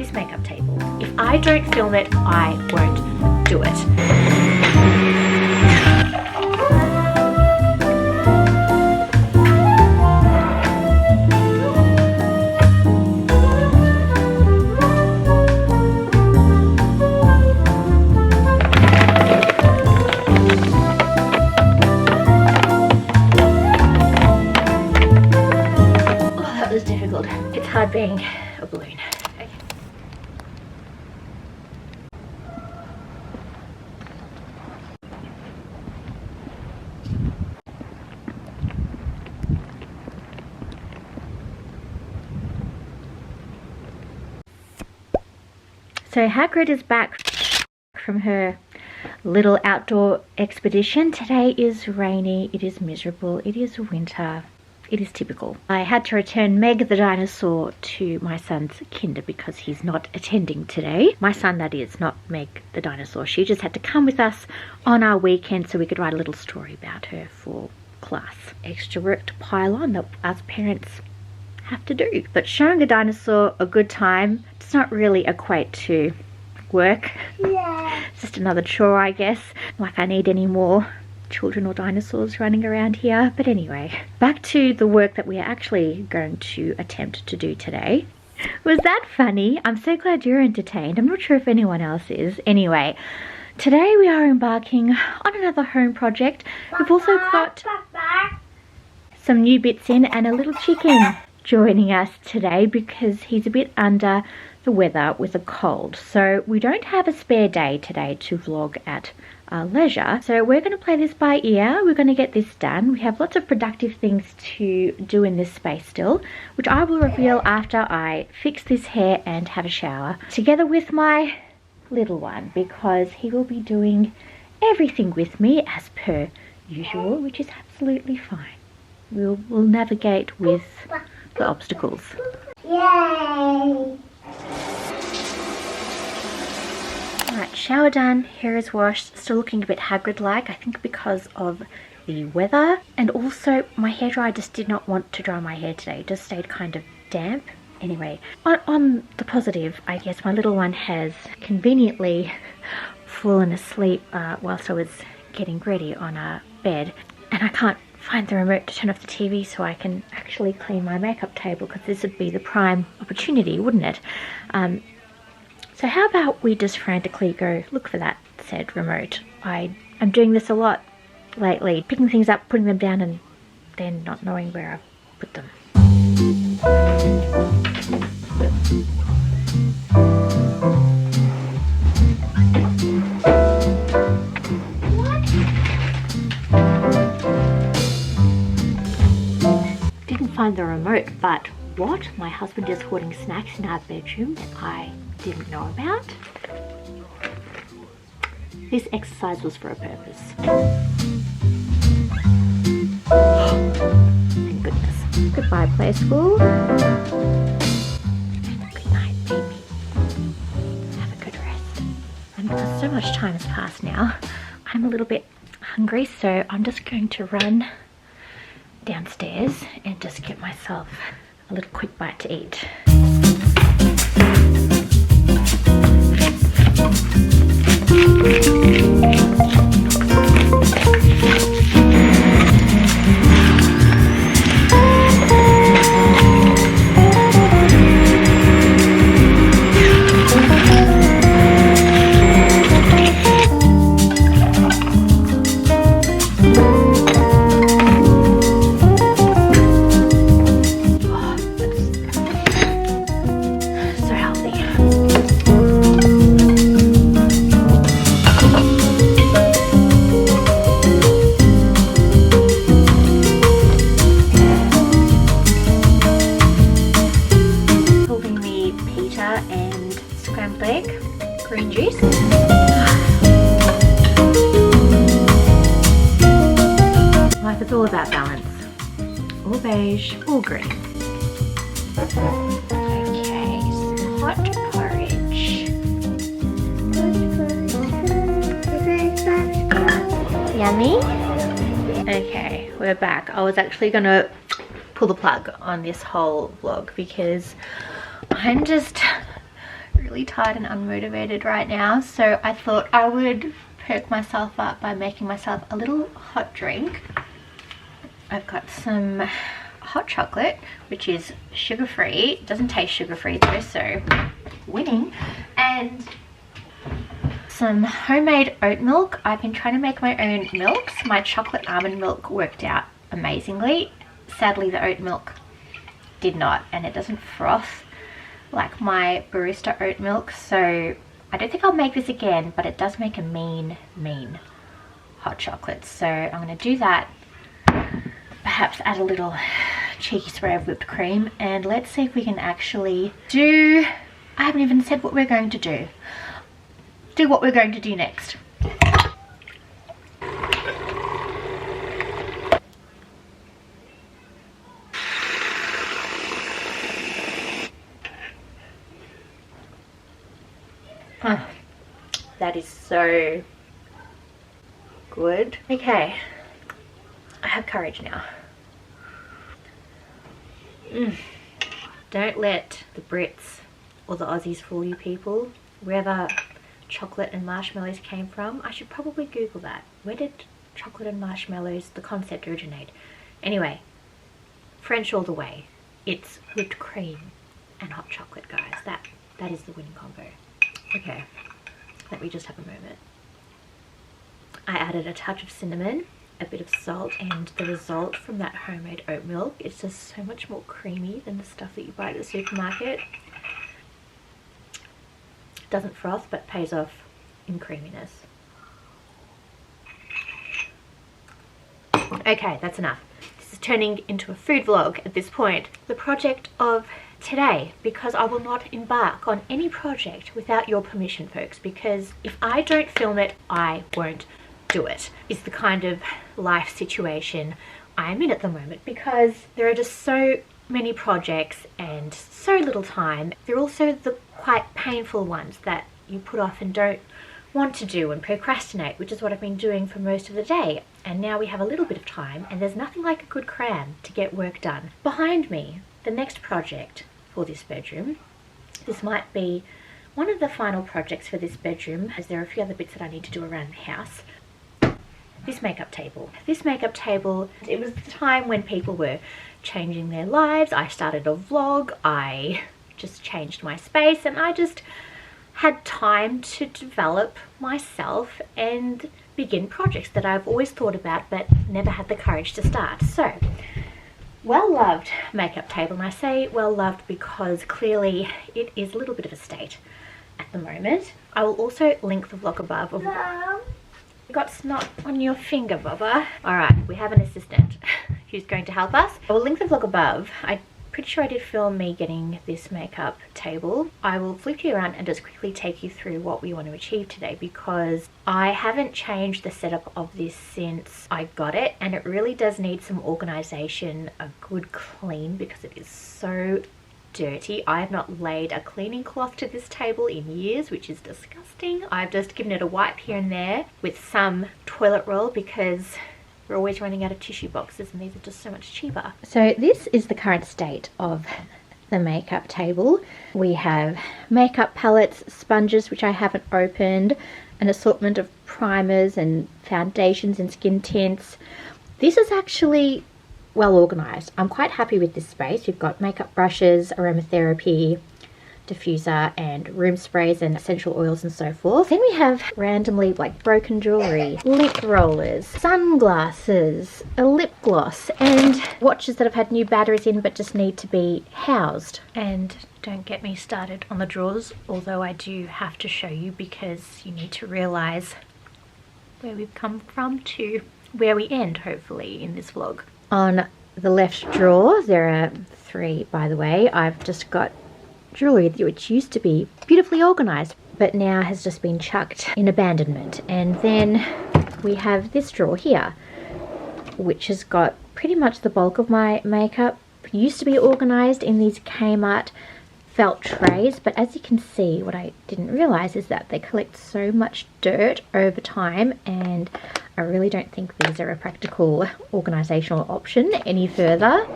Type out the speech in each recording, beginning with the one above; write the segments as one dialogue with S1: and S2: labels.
S1: this makeup table. If I don't film it, I won't do it. It's hard being a balloon. Okay. So Hagrid is back from her little outdoor expedition. Today is rainy, it is miserable, it is winter. It is typical. I had to return Meg the dinosaur to my son's kinder because he's not attending today. My son, that is, not Meg the dinosaur. She just had to come with us on our weekend so we could write a little story about her for class. Extra work to pile on that us parents have to do. But showing a dinosaur a good time does not really equate to work. Yeah. It's just another chore, I guess. Like I need any more children or dinosaurs running around here. But anyway, back to the work that we are actually going to attempt to do today. Was that funny? I'm so glad you're entertained. I'm not sure if anyone else is. Anyway, today we are embarking on another home project. We've also got some new bits in and a little chicken joining us today because he's a bit under the weather with a cold. So we don't have a spare day today to vlog at our leisure. So we're going to play this by ear. We're going to get this done. We have lots of productive things to do in this space still, which I will reveal after I fix this hair and have a shower, together with my little one, because he will be doing everything with me as per usual, which is absolutely fine. We'll navigate with the obstacles. Yay! Alright, shower done, hair is washed, still looking a bit Hagrid-like, I think because of the weather. And also, my hairdryer just did not want to dry my hair today, it just stayed kind of damp. Anyway, on the positive, I guess my little one has conveniently fallen asleep whilst I was getting ready on a bed. And I can't find the remote to turn off the TV so I can actually clean my makeup table, because this would be the prime opportunity, wouldn't it? So how about we just frantically go look for that said remote. I'm doing this a lot lately, picking things up, putting them down, and then not knowing where I've put them. Didn't find the remote, but what? My husband is hoarding snacks in our bedroom that I didn't know about. This exercise was for a purpose. Thank goodness. Goodbye, play school. Good night, baby. Have a good rest. And because so much time has passed now, I'm a little bit hungry, so I'm just going to run downstairs and just get myself a little quick bite to eat. It's all about balance. All beige, all green. Okay, some hot porridge. Yummy? Okay, we're back. I was actually gonna pull the plug on this whole vlog because I'm just really tired and unmotivated right now, so I thought I would perk myself up by making myself a little hot drink. I've got some hot chocolate, which is sugar-free. It doesn't taste sugar-free though, so winning. And some homemade oat milk. I've been trying to make my own milks. My chocolate almond milk worked out amazingly. Sadly, the oat milk did not, and it doesn't froth like my barista oat milk, so I don't think I'll make this again, but it does make a mean hot chocolate. So I'm going to do that, perhaps add a little cheeky spray of whipped cream, and let's see if we can actually do, I haven't even said what we're going to do what we're going to do next. Oh, that is so good. Okay, I have courage now. Don't let the Brits or the Aussies fool you, people. Wherever chocolate and marshmallows came from, I should probably Google that. Where did chocolate and marshmallows, the concept, originate? Anyway, French all the way. It's whipped cream and hot chocolate, guys. That is the winning combo. Okay, let me just have a moment. I added a touch of cinnamon, a bit of salt, and the result from that homemade oat milk is just so much more creamy than the stuff that you buy at the supermarket. Doesn't froth, but pays off in creaminess. Okay, that's enough. This is turning into a food vlog at this point. The project of today, because I will not embark on any project without your permission, folks, because if I don't film it, I won't do it, is the kind of life situation I'm in at the moment, because there are just so many projects and so little time. They're also the quite painful ones that you put off and don't want to do and procrastinate, which is what I've been doing for most of the day. And now we have a little bit of time, and there's nothing like a good cram to get work done. Behind me, the next project for this bedroom, this might be one of the final projects for this bedroom, as there are a few other bits that I need to do around the house. This makeup table. This makeup table, it was the time when people were changing their lives. I started a vlog, I just changed my space, and I just had time to develop myself and begin projects that I've always thought about but never had the courage to start. So, well-loved makeup table, and I say well-loved because clearly it is a little bit of a state at the moment. I will also link the vlog above of you got snot on your finger, Bubba. Alright, we have an assistant who's going to help us. I will link the vlog above. I'm pretty sure I did film me getting this makeup table. I will flip you around and just quickly take you through what we want to achieve today, because I haven't changed the setup of this since I got it, and it really does need some organization, a good clean, because it is so dirty. I have not laid a cleaning cloth to this table in years, which is disgusting. I've just given it a wipe here and there with some toilet roll, because we're always running out of tissue boxes and these are just so much cheaper. So this is the current state of the makeup table. We have makeup palettes, sponges which I haven't opened, an assortment of primers and foundations and skin tints. This is actually well organized. I'm quite happy with this space. We've got makeup brushes, aromatherapy, diffuser, and room sprays and essential oils and so forth. Then we have randomly like broken jewelry, lip rollers, sunglasses, a lip gloss, and watches that have had new batteries in but just need to be housed. And don't get me started on the drawers, although I do have to show you because you need to realize where we've come from to where we end, hopefully, in this vlog. On the left drawer, there are 3, by the way. I've just got jewellery which used to be beautifully organised but now has just been chucked in abandonment. And then we have this drawer here, which has got pretty much the bulk of my makeup. It used to be organised in these KMART felt trays, but as you can see, what I didn't realise is that they collect so much dirt over time, and I really don't think these are a practical organisational option any further.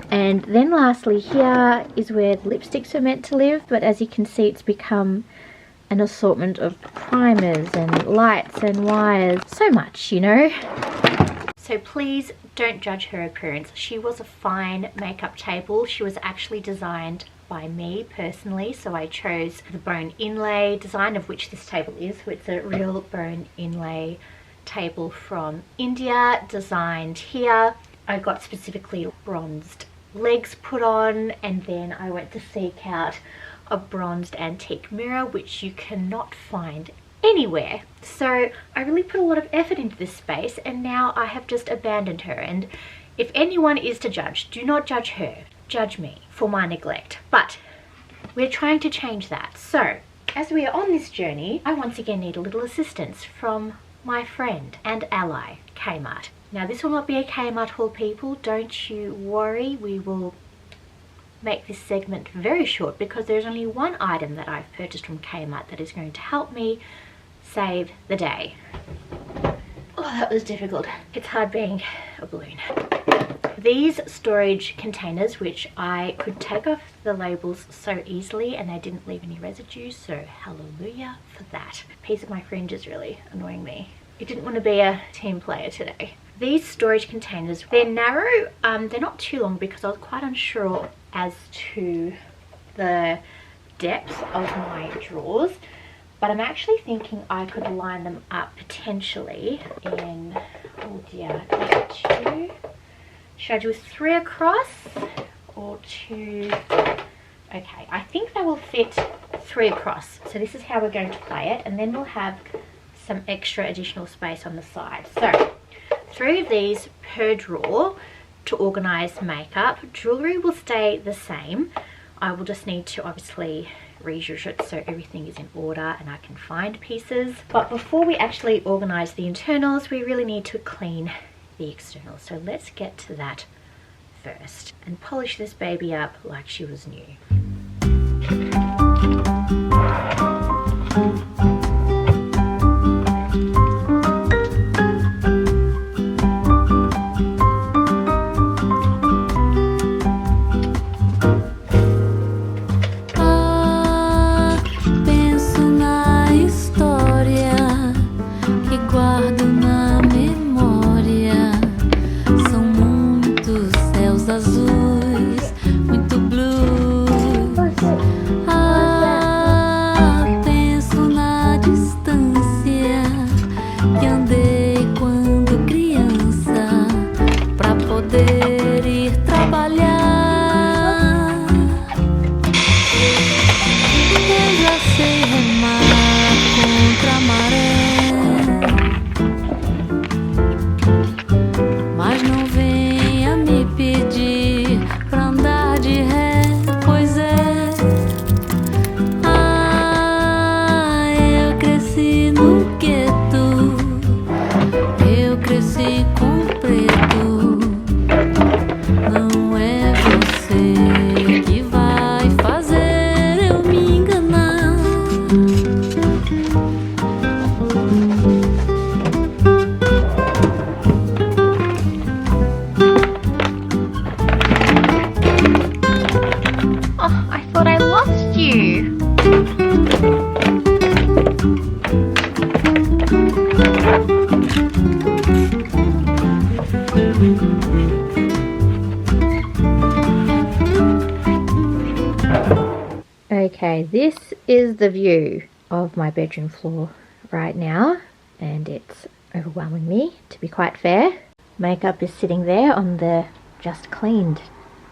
S1: And then lastly, here is where the lipsticks are meant to live, but as you can see, it's become an assortment of primers and lights and wires. So much, you know. So please don't judge her appearance. She was a fine makeup table. She was actually designed by me personally, so I chose the bone inlay design, of which this table is. So it's a real bone inlay table from India, designed here. I got specifically bronzed legs put on, and then I went to seek out a bronzed antique mirror, which you cannot find anywhere. So I really put a lot of effort into this space, and now I have just abandoned her. And if anyone is to judge, do not judge her, judge me for my neglect. But we're trying to change that. So as we are on this journey, I once again need a little assistance from my friend and ally, KMART. Now this will not be a KMART haul, people, don't you worry. We will make this segment very short because there's only one item that I've purchased from KMART that is going to help me save the day. Oh, that was difficult. It's hard being a balloon. These storage containers, which I could take off the labels so easily and they didn't leave any residue, so hallelujah for that. A piece of my fringe is really annoying me. I didn't want to be a team player today. These storage containers, they're narrow, they're not too long because I was quite unsure as to the depth of my drawers, but I'm actually thinking I could line them up potentially in, oh dear, should I do 3 across or 2? Okay, I think they will fit 3 across. So this is how we're going to play it, and then we'll have some extra additional space on the side. So 3 of these per drawer to organize makeup. Jewelry will stay the same. I will just need to obviously reuse it so everything is in order and I can find pieces. But before we actually organize the internals, we really need to clean the externals. So let's get to that first and polish this baby up like she was new. Okay, this is the view of my bedroom floor right now, and it's overwhelming me, to be quite fair. Makeup is sitting there on the just cleaned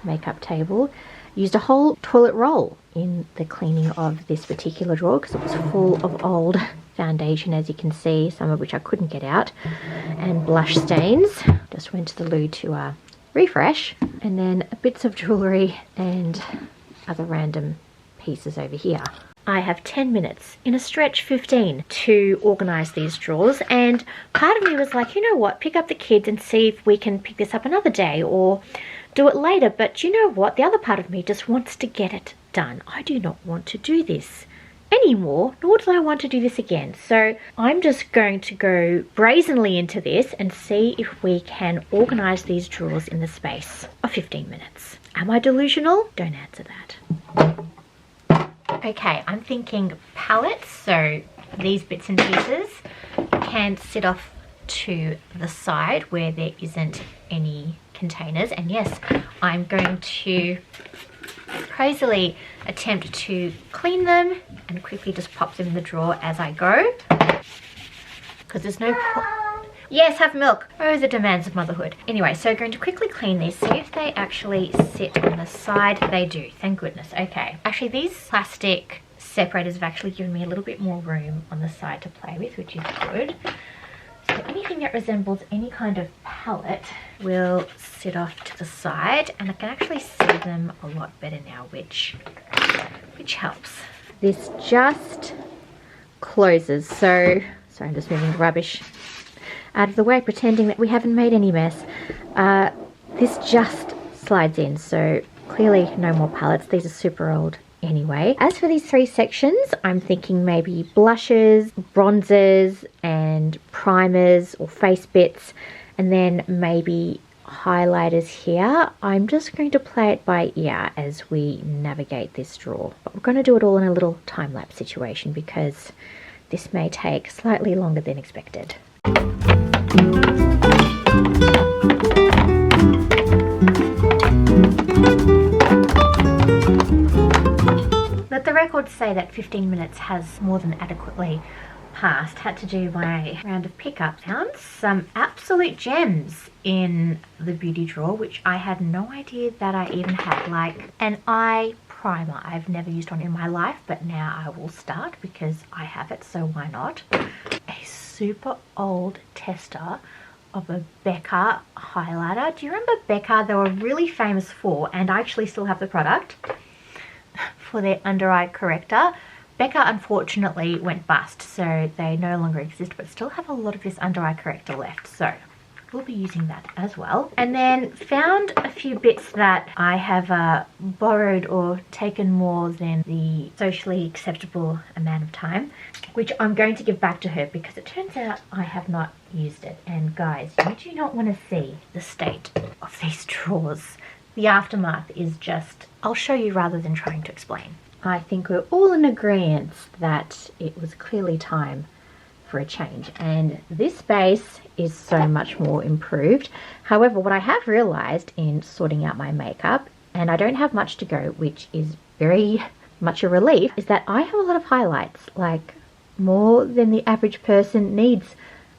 S1: makeup table. Used a whole toilet roll in the cleaning of this particular drawer because it was full of old foundation, as you can see, some of which I couldn't get out, and blush stains. Just went to the loo to refresh, and then bits of jewellery and other random pieces over here. I have 10 minutes, in a stretch 15, to organise these drawers, and part of me was like, you know what, pick up the kids and see if we can pick this up another day or do it later. But you know what, the other part of me just wants to get it done. I do not want to do this anymore, nor do I want to do this again. So I'm just going to go brazenly into this and see if we can organise these drawers in the space of 15 minutes. Am I delusional? Don't answer that. Okay, I'm thinking palettes, so these bits and pieces can sit off to the side where there isn't any containers. And yes, I'm going to crazily attempt to clean them and quickly just pop them in the drawer as I go, because there's no yes, have milk. Oh, the demands of motherhood. Anyway, so going to quickly clean these, see if they actually sit on the side. They do, thank goodness. Okay, actually these plastic separators have actually given me a little bit more room on the side to play with, which is good. So anything that resembles any kind of palette will sit off to the side, and I can actually see them a lot better now, which helps. This just closes, so sorry, I'm just moving the rubbish out of the way, pretending that we haven't made any mess. This just slides in, so clearly no more palettes. These are super old anyway. As for these three sections, I'm thinking maybe blushes, bronzers, and primers or face bits, and then maybe highlighters here. I'm just going to play it by ear as we navigate this drawer. But we're going to do it all in a little time-lapse situation because this may take slightly longer than expected. Let the record say that 15 minutes has more than adequately passed. Had to do my round of pickup. Found some absolute gems in the beauty drawer, which I had no idea that I even had, like an eye primer. I've never used one in my life, but now I will start because I have it, so why not? A super old tester of a Becca highlighter. Do you remember Becca? They were really famous for, and I actually still have the product, for their under eye corrector. Becca unfortunately went bust, so they no longer exist, but still have a lot of this under eye corrector left, so we'll be using that as well. And then found a few bits that I have borrowed or taken more than the socially acceptable amount of time, which I'm going to give back to her because it turns out I have not used it. And guys, you do not want to see the state of these drawers. The aftermath is just, I'll show you rather than trying to explain. I think we're all in agreement that it was clearly time for a change, and this space is so much more improved. However, what I have realized in sorting out my makeup, and I don't have much to go, which is very much a relief, is that I have a lot of highlights, like more than the average person needs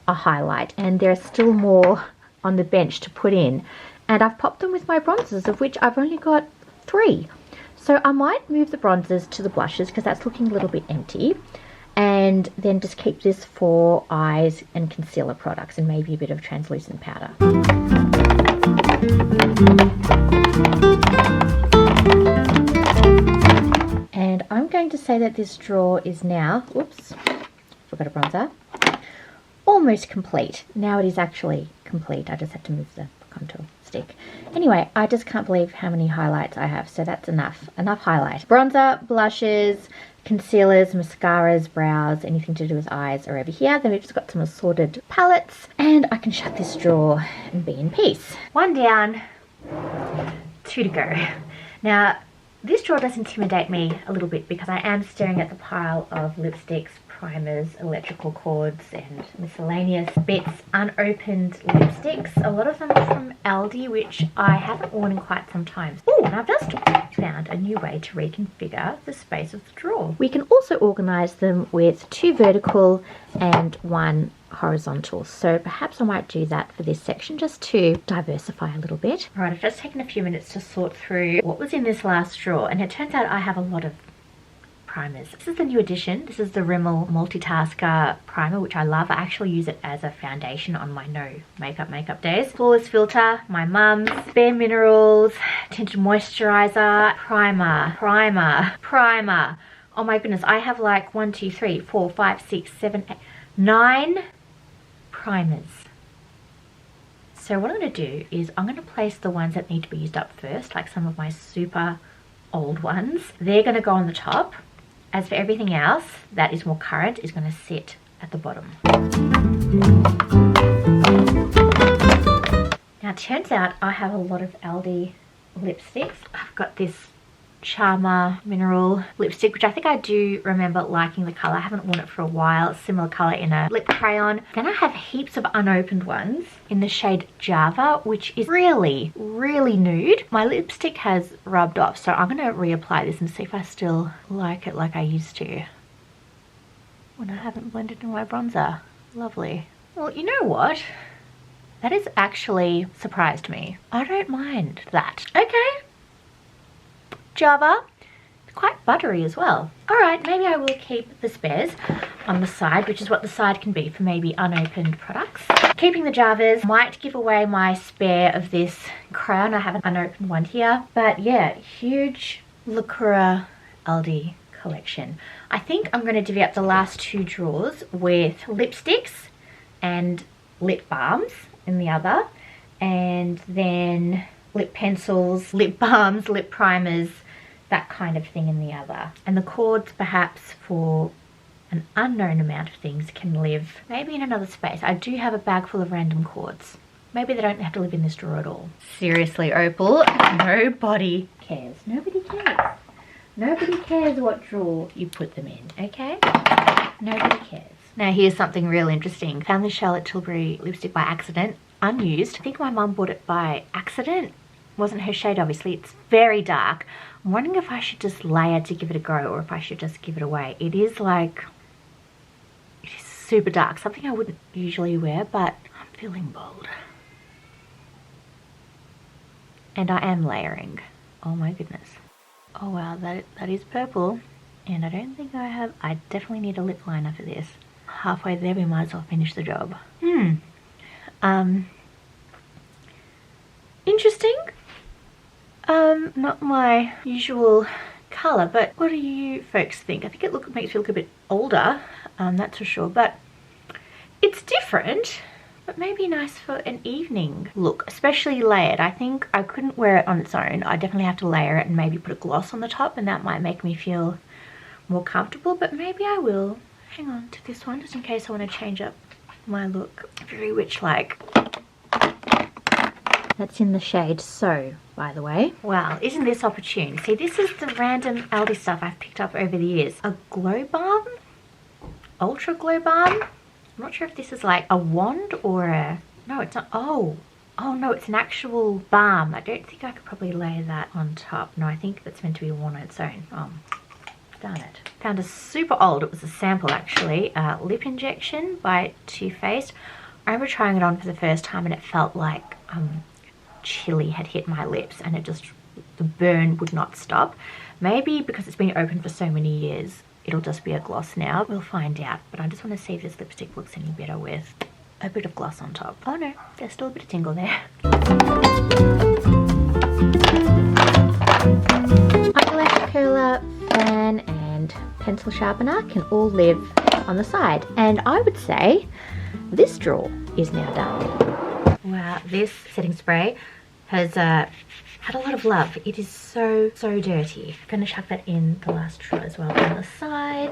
S1: a highlight, and there are still more on the bench to put in, and I've popped them with my bronzers, of which I've only got 3. So I might move the bronzers to the blushes because that's looking a little bit empty, and then just keep this for eyes and concealer products and maybe a bit of translucent powder. And I'm going to say that this drawer is now, whoops, forgot a bronzer, almost complete. Now it is actually complete. I just had to move the contour stick. Anyway, I just can't believe how many highlights I have, so that's enough highlight. Bronzer, blushes, concealers, mascaras, brows, anything to do with eyes are over here. Then we've just got some assorted palettes, and I can shut this drawer and be in peace. 1 down, 2 to go. Now, this drawer does intimidate me a little bit because I am staring at the pile of lipsticks, primers, electrical cords, and miscellaneous bits. Unopened lipsticks, a lot of them are from Aldi, which I haven't worn in quite some time. Oh, and I've just found a new way to reconfigure the space of the drawer. We can also organize them with 2 vertical and 1 horizontal, so perhaps I might do that for this section just to diversify a little bit. Alright, I've just taken a few minutes to sort through what was in this last drawer, and it turns out I have a lot of primers. This is the new addition. This is the Rimmel Multitasker primer, which I love. I actually use it as a foundation on my no makeup days. Flawless Filter, my mum's, Bare Minerals, Tinted Moisturizer, primer. Oh my goodness, I have like 1, 2, 3, 4, 5, 6, 7, 8, 9 primers. So what I'm going to do is I'm going to place the ones that need to be used up first, like some of my super old ones. They're going to go on the top. As for everything else that is more current is going to sit at the bottom. Now it turns out I have a lot of Aldi lipsticks. I've got this Charmer Mineral lipstick, which I think I do remember liking the colour. I haven't worn it for a while. Similar colour in a lip crayon. Then I have heaps of unopened ones in the shade Java, which is really, really nude. My lipstick has rubbed off, so I'm going to reapply this and see if I still like it like I used to when I haven't blended in my bronzer. Lovely. Well, you know what? That has actually surprised me. I don't mind that. Okay. Java, quite buttery as well. All right, maybe I will keep the spares on the side, which is what the side can be for maybe unopened products. Keeping the Javas, might give away my spare of this crown. I have an unopened one here, but yeah, huge Lacura Aldi collection. I think I'm going to divvy up the last two drawers with lipsticks and lip balms in the other, and then lip pencils, lip balms, lip primers, that kind of thing in the other. And the cords, perhaps for an unknown amount of things, can live maybe in another space. I do have a bag full of random cords. Maybe they don't have to live in this drawer at all. Seriously, Opal, nobody cares. Nobody cares. Nobody cares what drawer you put them in, okay? Nobody cares. Now here's something real interesting. Found this Charlotte Tilbury lipstick by accident, unused. I think my mum bought it by accident. Wasn't her shade, obviously. It's very dark. I'm wondering if I should just layer to give it a go or if I should just give it away. It is super dark. Something I wouldn't usually wear, but I'm feeling bold. And I am layering. Oh my goodness. Oh wow, that is purple. And I don't think I definitely need a lip liner for this. Halfway there, we might as well finish the job. Interesting. Not my usual colour, but what do you folks think? I think it makes me look a bit older, that's for sure, but it's different, but maybe nice for an evening look, especially layered. I think I couldn't wear it on its own. I definitely have to layer it and maybe put a gloss on the top, and that might make me feel more comfortable, but maybe I will hang on to this one just in case I want to change up my look. Very witch-like. That's in the shade So, by the way. Wow, isn't this opportune? See, this is the random Aldi stuff I've picked up over the years. A glow balm? Ultra glow balm? I'm not sure if this is like a wand or a... No, it's not. Oh no, it's an actual balm. I don't think I could probably lay that on top. No, I think that's meant to be worn on its own. Oh, darn it. Found a super old, it was a sample actually, lip injection by Too Faced. I remember trying it on for the first time and it felt like chili had hit my lips, and the burn would not stop. Maybe because it's been open for so many years, it'll just be a gloss now. We'll find out, but I just want to see if this lipstick looks any better with a bit of gloss on top. Oh no, there's still a bit of tingle there. Eyelash curler, fan and pencil sharpener can all live on the side, and I would say this drawer is now done. Wow, this setting spray has had a lot of love. It is so dirty. I'm gonna chuck that in the last drawer as well on the side.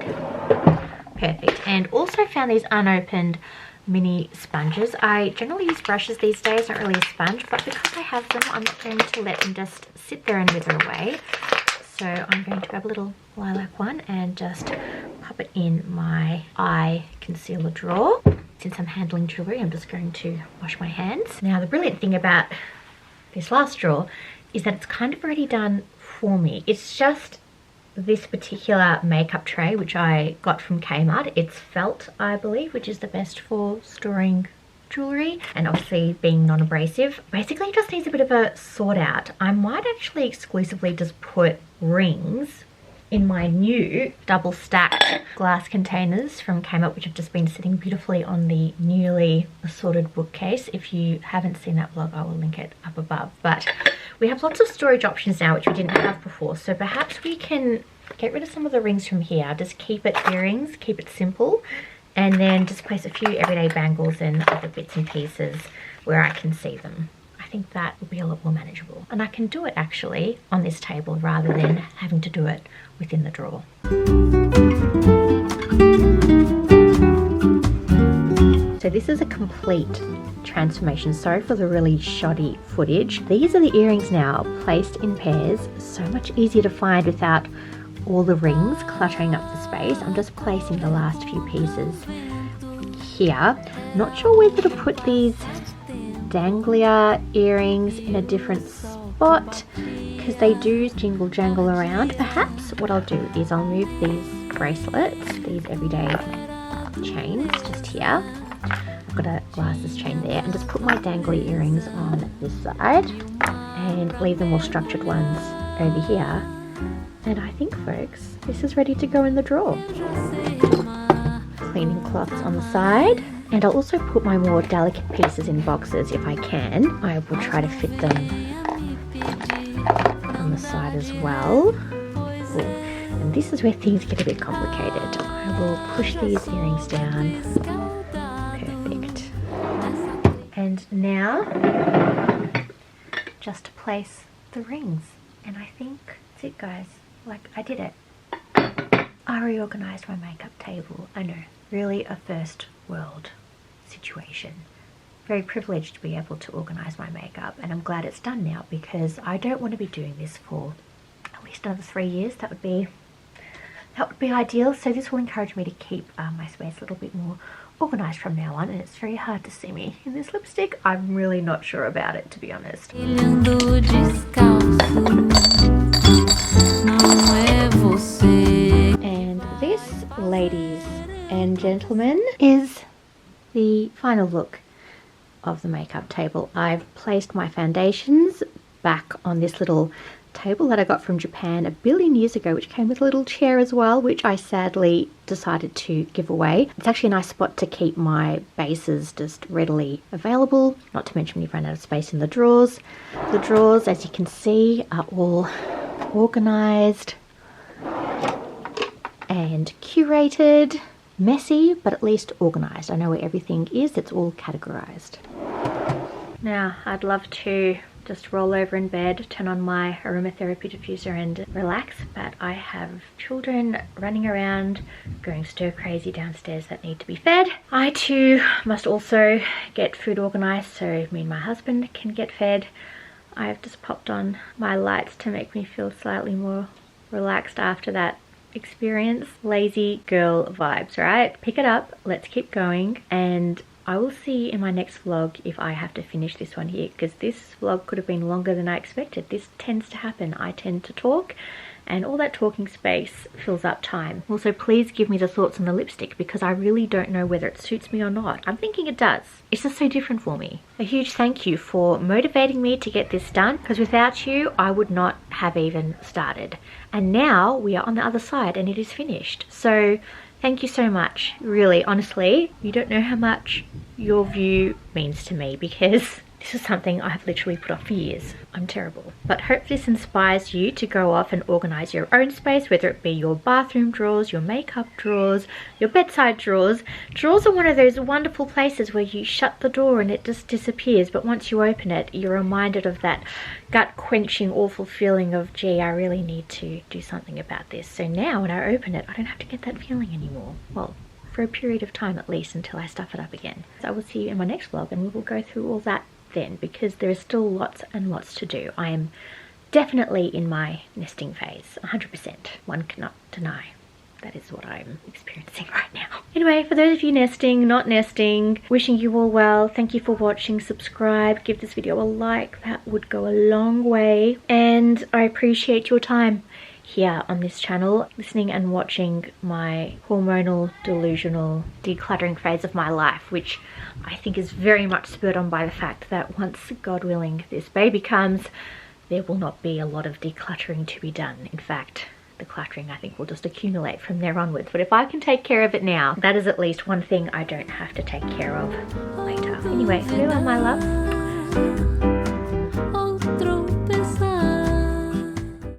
S1: Perfect. And also found these unopened mini sponges. I generally use brushes these days, not really a sponge, but because I have them, I'm not going to let them just sit there and wither away. So I'm going to grab a little lilac one and just pop it in my eye concealer drawer. Since I'm handling jewellery, I'm just going to wash my hands. Now, the brilliant thing about this last drawer is that it's kind of already done for me. It's just this particular makeup tray, which I got from KMART. It's felt, I believe, which is the best for storing jewellery, and obviously being non-abrasive. Basically, it just needs a bit of a sort out. I might actually exclusively just put rings in my new double stacked glass containers from KMART, which have just been sitting beautifully on the newly assorted bookcase. If you haven't seen that vlog, I will link it up above. But we have lots of storage options now, which we didn't have before. So perhaps we can get rid of some of the rings from here. Just keep it earrings, keep it simple, and then just place a few everyday bangles and other bits and pieces where I can see them. I think that will be a lot more manageable. And I can do it actually on this table rather than having to do it within the drawer. So this is a complete transformation. Sorry for the really shoddy footage. These are the earrings now, placed in pairs. So much easier to find without all the rings cluttering up the space. I'm just placing the last few pieces here. Not sure whether to put these danglier earrings in a different spot because they do jingle jangle around. Perhaps what I'll do is I'll move these bracelets, these everyday chains just here. I've got a glasses chain there, and just put my dangly earrings on this side and leave the more structured ones over here. And I think, folks, this is ready to go in the drawer. Cleaning cloths on the side, and I'll also put my more delicate pieces in boxes if I can. I will try to fit them on the side as well. Ooh. And this is where things get a bit complicated. I will push these earrings down. Perfect. And now, just to place the rings. And I think that's it, guys. Like, I did it. I reorganized my makeup table. I know, really a first world situation. Very privileged to be able to organize my makeup, and I'm glad it's done now because I don't want to be doing this for at least another 3 years. That would be ideal. So this will encourage me to keep my space a little bit more organized from now on, and it's very hard to see me in this lipstick. I'm really not sure about it, to be honest. And this, ladies and gentlemen, is the final look of the makeup table. I've placed my foundations back on this little table that I got from Japan a billion years ago, which came with a little chair as well, which I sadly decided to give away. It's actually a nice spot to keep my bases just readily available, not to mention when you've run out of space in the drawers. The drawers, as you can see, are all organized and curated. Messy, but at least organized. I know where everything is. It's all categorized. Now, I'd love to just roll over in bed, turn on my aromatherapy diffuser and relax, but I have children running around, going stir crazy downstairs that need to be fed. I too must also get food organized so me and my husband can get fed. I've just popped on my lights to make me feel slightly more relaxed after that experience. Lazy girl vibes, right? Pick it up, let's keep going, and I will see in my next vlog if I have to finish this one here, because this vlog could have been longer than I expected. This tends to happen. I tend to talk, and all that talking space fills up time. Also, please give me the thoughts on the lipstick because I really don't know whether it suits me or not. I'm thinking it does. It's just so different for me. A huge thank you for motivating me to get this done, because without you, I would not have even started. And now we are on the other side and it is finished. So thank you so much. Really, honestly, you don't know how much your view means to me, because this is something I have literally put off for years. I'm terrible. But hope this inspires you to go off and organize your own space, whether it be your bathroom drawers, your makeup drawers, your bedside drawers. Drawers are one of those wonderful places where you shut the door and it just disappears, but once you open it, you're reminded of that gut-quenching, awful feeling of, gee, I really need to do something about this. So now when I open it, I don't have to get that feeling anymore. Well, for a period of time at least, until I stuff it up again. So I will see you in my next vlog and we will go through all that then, because there is still lots and lots to do. I am definitely in my nesting phase, 100%. One cannot deny that is what I'm experiencing right now. Anyway, for those of you nesting, not nesting, wishing you all well. Thank you for watching. Subscribe, give this video a like. That would go a long way. And I appreciate your time here on this channel, listening and watching my hormonal, delusional decluttering phase of my life, which I think is very much spurred on by the fact that once, God willing, this baby comes, there will not be a lot of decluttering to be done. In fact, the cluttering I think will just accumulate from there onwards. But if I can take care of it now, that is at least one thing I don't have to take care of later. Anyway, farewell my love.